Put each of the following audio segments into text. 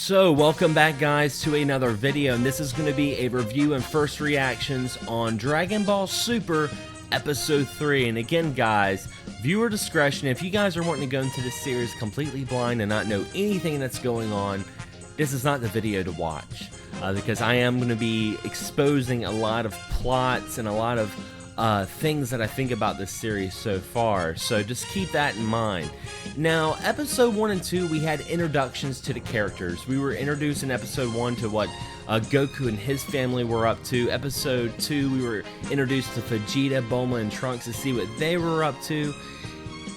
So welcome back guys to another video, and this is going to be a review and first reactions on Dragon Ball Super Episode 3. And again guys, viewer discretion, if you guys are wanting to go into this series completely blind and not know anything that's going on, this is not the video to watch. Because I am going to be exposing a lot of plots and a lot of things that I think about this series so far, so just keep that in mind. Now, episode 1 and 2, we had introductions to the characters. We were introduced in episode 1 to what Goku and his family were up to. Episode 2, we were introduced to Vegeta, Bulma, and Trunks to see what they were up to.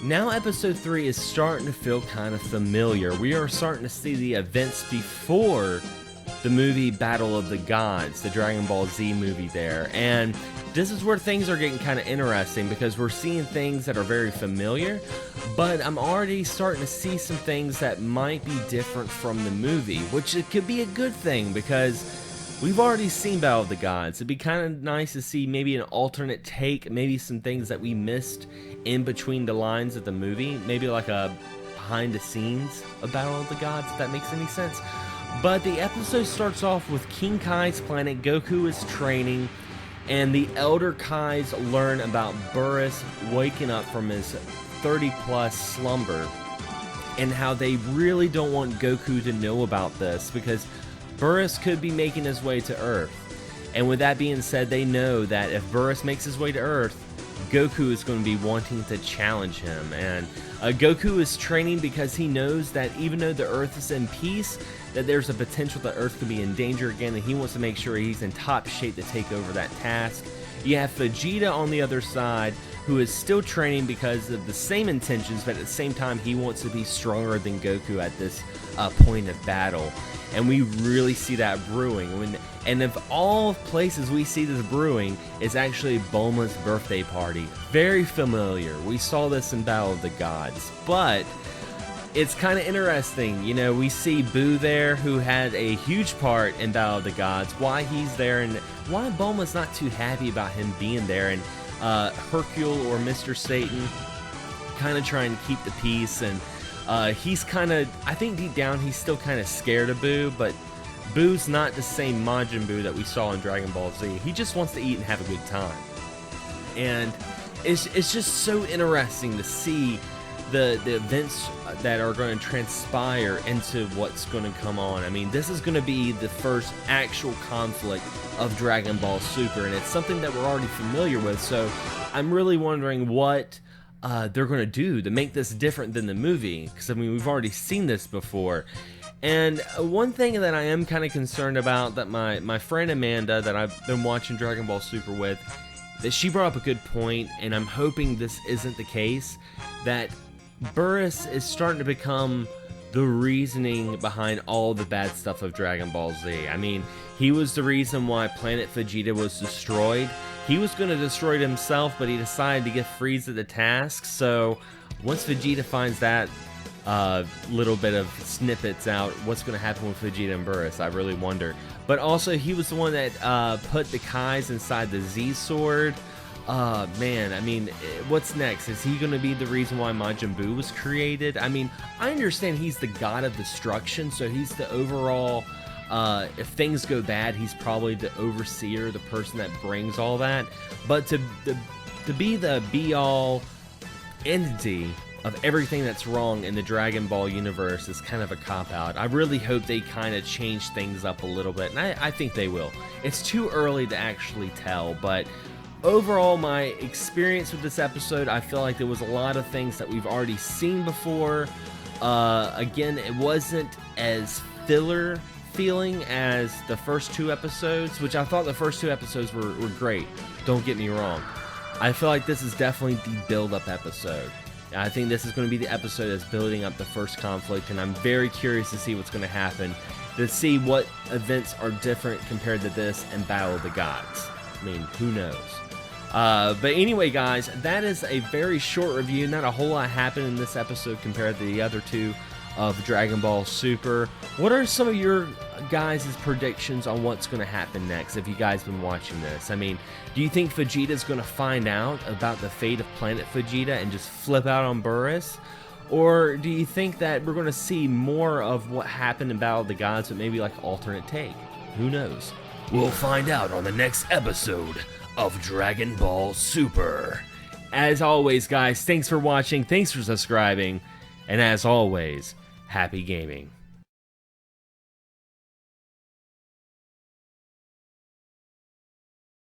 Now episode 3 is starting to feel kind of familiar. We are starting to see the events before the movie Battle of the Gods, the Dragon Ball Z movie there, and this is where things are getting kind of interesting because we're seeing things that are very familiar, but I'm already starting to see some things that might be different from the movie, which it could be a good thing because we've already seen Battle of the Gods. It'd be kind of nice to see maybe an alternate take, maybe some things that we missed in between the lines of the movie, maybe like a behind the scenes of Battle of the Gods, if that makes any sense. But the episode starts off with King Kai's planet. Goku is training, and the Elder Kais learn about Beerus waking up from his 30-plus slumber, and how they really don't want Goku to know about this because Beerus could be making his way to Earth. And with that being said, they know that if Beerus makes his way to Earth, Goku is going to be wanting to challenge him. And Goku is training because he knows that even though the Earth is in peace, that there's a potential that Earth could be in danger again, and he wants to make sure he's in top shape to take over that task. You have Vegeta on the other side, who is still training because of the same intentions, but at the same time he wants to be stronger than Goku at this point of battle. And we really see that brewing. And of all places we see this brewing is actually Bulma's birthday party. Very familiar. We saw this in Battle of the Gods. But it's kind of interesting, you know, we see Buu there, who had a huge part in Battle of the Gods, why he's there, and why Bulma's not too happy about him being there, and Hercule or Mr. Satan kind of trying to keep the peace, and he's kind of, I think deep down he's still kind of scared of Buu, but Buu's not the same Majin Buu that we saw in Dragon Ball Z. He just wants to eat and have a good time. And it's just so interesting to see the events that are going to transpire into what's going to come on. I mean, this is going to be the first actual conflict of Dragon Ball Super, and it's something that we're already familiar with, so I'm really wondering what they're going to do to make this different than the movie, because I mean, we've already seen this before. And one thing that I am kind of concerned about, that my friend Amanda, that I've been watching Dragon Ball Super with, that she brought up a good point, and I'm hoping this isn't the case, that Beerus is starting to become the reasoning behind all the bad stuff of Dragon Ball Z. I mean, he was the reason why Planet Vegeta was destroyed. He was going to destroy it himself, but he decided to give Frieza the task. So once Vegeta finds that little bit of snippets out, what's going to happen with Vegeta and Beerus, I really wonder. But also, he was the one that put the Kais inside the Z Sword. Man, I mean, what's next? Is he going to be the reason why Majin Buu was created? I mean, I understand he's the god of destruction, so he's the overall, if things go bad, he's probably the overseer, the person that brings all that. But to be the be-all entity of everything that's wrong in the Dragon Ball universe is kind of a cop-out. I really hope they kind of change things up a little bit, and I think they will. It's too early to actually tell, but overall, my experience with this episode, I feel like there was a lot of things that we've already seen before. Again, it wasn't as filler feeling as the first two episodes, which I thought the first two episodes were great. Don't get me wrong. I feel like this is definitely the build-up episode. I think this is going to be the episode that's building up the first conflict, and I'm very curious to see what's going to happen, to see what events are different compared to this and Battle of the Gods. I mean, who knows? But anyway, guys, that is a very short review. Not a whole lot happened in this episode compared to the other two of Dragon Ball Super. What are some of your guys' predictions on what's going to happen next, if you guys been watching this? I mean, do you think Vegeta's going to find out about the fate of Planet Vegeta and just flip out on Beerus? Or do you think that we're going to see more of what happened in Battle of the Gods, but maybe like alternate take? Who knows? We'll find out on the next episode of Dragon Ball Super. As always, guys, thanks for watching, thanks for subscribing, and as always, happy gaming.